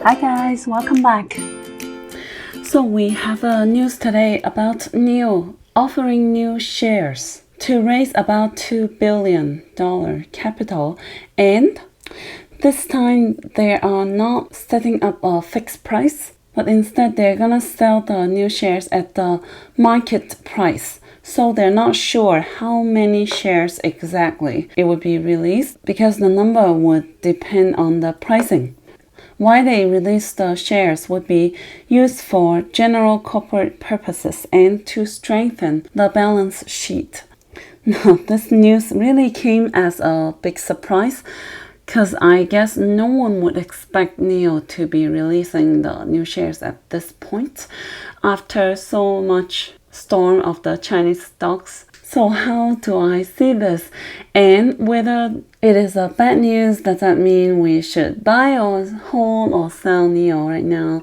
Hi guys, welcome back. So we have a news today about NIO offering new shares to raise about $2 billion capital, and this time they are not setting up a fixed price, but instead they're gonna sell the new shares at the market price. So they're not sure how many shares exactly it would be released because the number would depend on the pricing. Why they release the shares would be used for general corporate purposes and to strengthen the balance sheet. Now, this news really came as a big surprise because I guess no one would expect NIO to be releasing the new shares at this point after so much storm of the Chinese stocks. So how do I see this? And whether it is a bad news, does that mean we should buy or hold or sell NIO right now?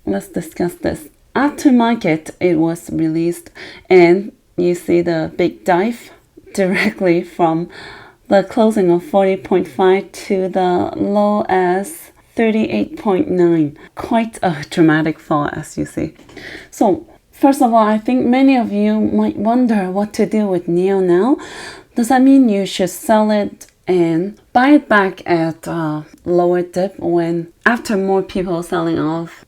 Let's discuss this. After market, it was released and you see the big dive directly from the closing of 40.5 to the low as 38.9. Quite a dramatic fall, as you see. So first of all, I think many of you might wonder what to do with NIO now. Does that mean you should sell it and buy it back at a lower dip when after more people selling off?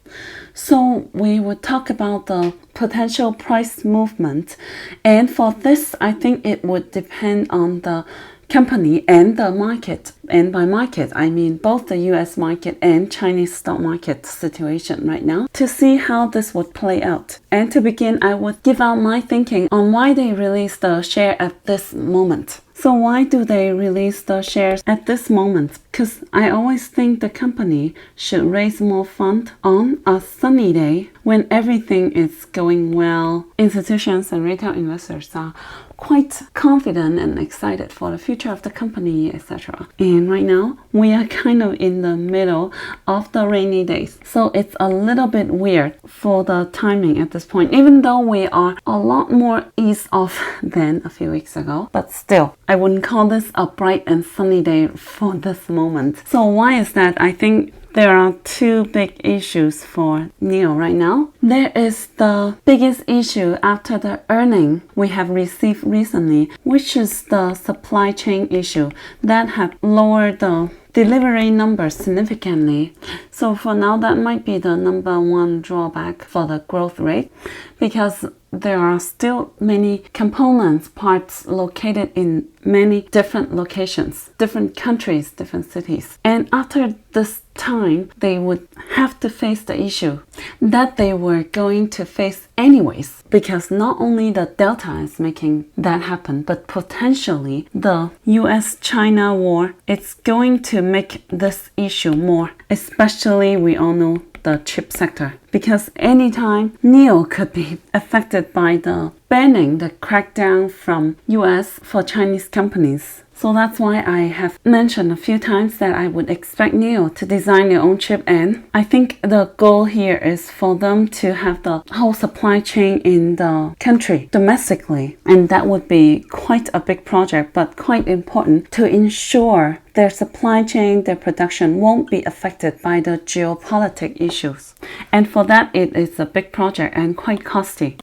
So we would talk about the potential price movement, and for this, I think it would depend on the company and the market. And by market, I mean both the US market and Chinese stock market situation right now to see how this would play out. And to begin, I would give out my thinking on why they released the share at this moment. So why do they release the shares at this moment? Because I always think the company should raise more fund on a sunny day when everything is going well. Institutions and retail investors are quite confident and excited for the future of the company, etc. And right now, we are kind of in the middle of the rainy days. So it's a little bit weird for the timing at this point, even though we are a lot more ease off than a few weeks ago. But still, I wouldn't call this a bright and sunny day for this moment. So why is that? I think there are two big issues for NIO right now. There is the biggest issue after the earning we have received recently, which is the supply chain issue that have lowered the delivery numbers significantly. So for now, that might be the number one drawback for the growth rate because there are still many components, parts located in many different locations, different countries, different cities. And after this time, they would have to face the issue that they were going to face anyways, because not only the Delta is making that happen, but potentially the US-China war, it's going to make this issue more, especially we all know the chip sector, because anytime NIO could be affected by the banning, the crackdown from US for Chinese companies. So that's why I have mentioned a few times that I would expect NIO to design their own chip, and I think the goal here is for them to have the whole supply chain in the country domestically, and that would be quite a big project, but quite important to ensure their supply chain, their production won't be affected by the geopolitical issues. And for that, it is a big project and quite costly.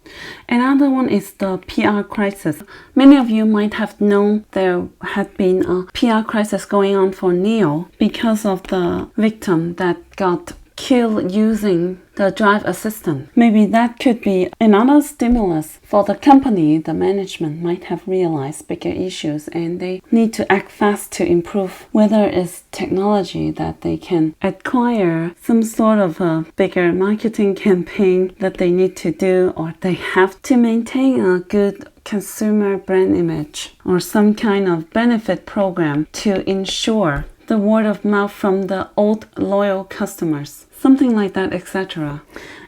Another one is the PR crisis. Many of you might have known there had been a PR crisis going on for NIO because of the victim that got killed using the drive assistant. Maybe that could be another stimulus for the company. The management might have realized bigger issues and they need to act fast to improve, whether it's technology that they can acquire, some sort of a bigger marketing campaign that they need to do, or they have to maintain a good consumer brand image or some kind of benefit program to ensure the word of mouth from the old loyal customers, something like that, etc.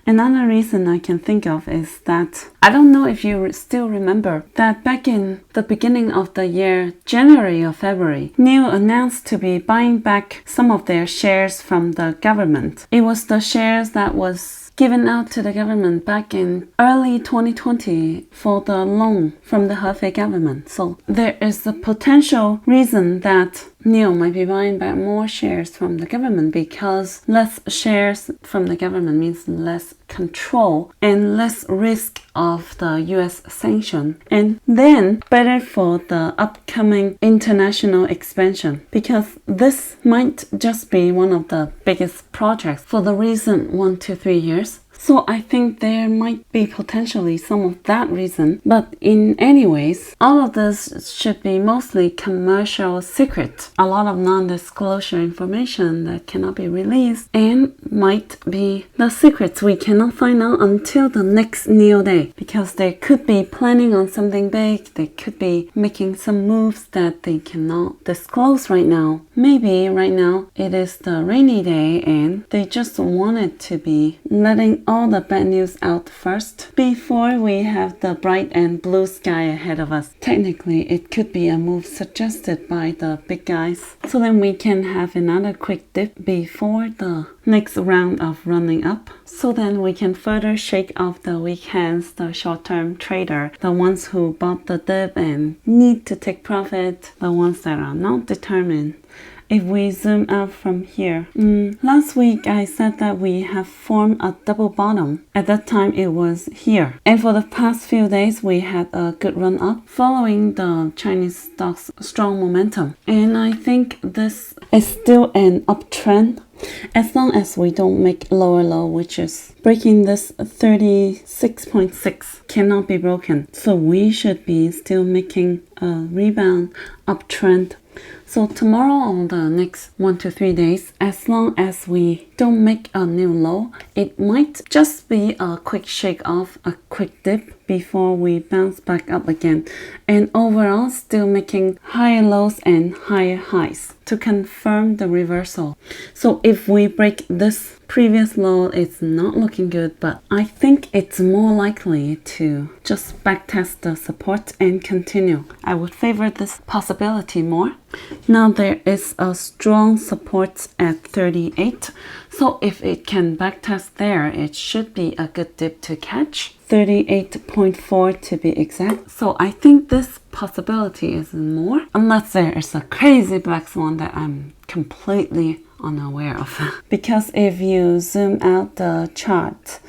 Another reason I can think of is that I don't know if you still remember that back in the beginning of the year, January or February, NIO announced to be buying back some of their shares from the government. It was the shares that was given out to the government back in early 2020 for the loan from the Hefei government. So there is a potential reason that NIO might be buying back more shares from the government, because less shares from the government means less control and less risk of the US sanction, and then better for the upcoming international expansion, because this might just be one of the biggest projects for the recent 1 to 3 years. So I think there might be potentially some of that reason. But in any ways, all of this should be mostly commercial secret. A lot of non-disclosure information that cannot be released and might be the secrets we cannot find out until the next NIO day. Because they could be planning on something big. They could be making some moves that they cannot disclose right now. Maybe right now it is the rainy day and they just wanted to be letting all the bad news out first before we have the bright and blue sky ahead of us. Technically, it could be a move suggested by the big guys, so then we can have another quick dip before the next round of running up. So then we can further shake off the weak hands, the short-term trader, the ones who bought the dip and need to take profit, the ones that are not determined. If we zoom out from here, last week I said that we have formed a double bottom. At that time it was here. And for the past few days we had a good run up following the Chinese stocks' strong momentum. And I think this is still an uptrend, as long as we don't make lower low, which is breaking this 36.6 cannot be broken. So we should be still making a rebound uptrend. So tomorrow or the next 1 to 3 days, as long as we don't make a new low, it might just be a quick shake off, a quick dip before we bounce back up again. And overall, still making higher lows and higher highs to confirm the reversal. So if we break this previous low, it's not looking good, but I think it's more likely to just backtest the support and continue. I would favor this possibility more. Now there is a strong support at 38, so if it can backtest there, it should be a good dip to catch. 38.4 to be exact. So I think this possibility is more, unless there is a crazy black swan that I'm completely unaware of. Because if you zoom out the chart,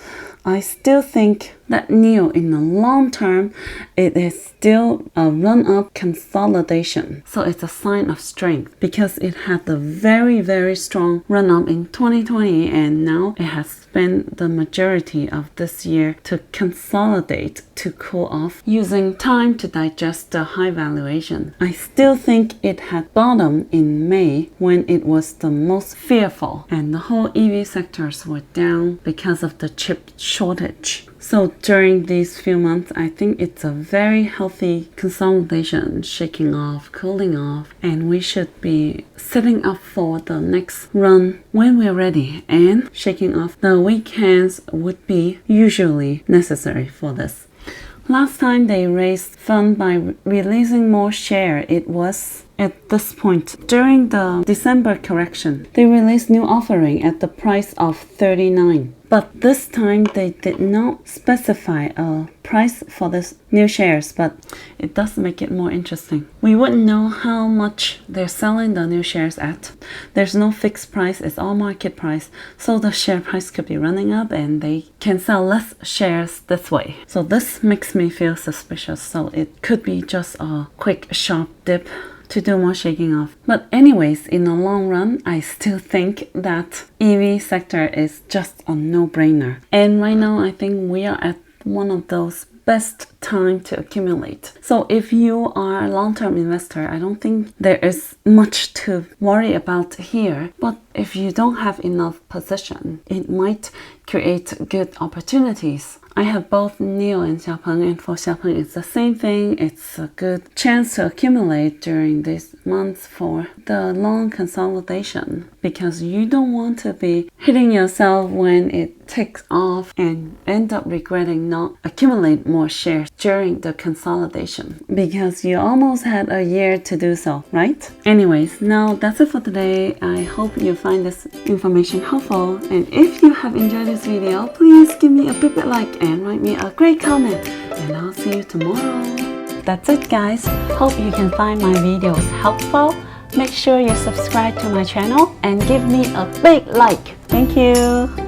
I still think that NIO in the long term, it is still a run-up consolidation. So it's a sign of strength because it had a very, very strong run-up in 2020 and now it has spent the majority of this year to consolidate, to cool off, using time to digest the high valuation. I still think it had bottomed in May when it was the most fearful and the whole EV sectors were down because of the chip shortage. So during these few months, I think it's a very healthy consolidation, shaking off, cooling off, and we should be setting up for the next run when we're ready. And shaking off the weekends would be usually necessary for this. Last time they raised funds by releasing more share, it was at this point. During the December correction, they released new offering at the price of 39. But this time they did not specify a price for this new shares, but it does make it more interesting. We wouldn't know how much they're selling the new shares at. There's no fixed price, it's all market price. So the share price could be running up and they can sell less shares this way. So this makes me feel suspicious. So it could be just a quick sharp dip to do more shaking off. But anyways, in the long run, I still think that EV sector is just a no-brainer. And right now, I think we are at one of those best time to accumulate. So if you are a long-term investor, I don't think there is much to worry about here. But if you don't have enough position, it might create good opportunities. I have both NIO and Xiaopeng, and for Xiaopeng it's the same thing. It's a good chance to accumulate during these months for the long consolidation, because you don't want to be hitting yourself when it takes off and end up regretting not accumulate more shares during the consolidation because you almost had a year to do so, right? Anyways, now that's it for today. I hope you find this information helpful, and if you have enjoyed this video, please give me a big like and write me a great comment, and I'll see you tomorrow. That's it, guys. Hope you can find my videos helpful. Make sure you subscribe to my channel and give me a big like. Thank you.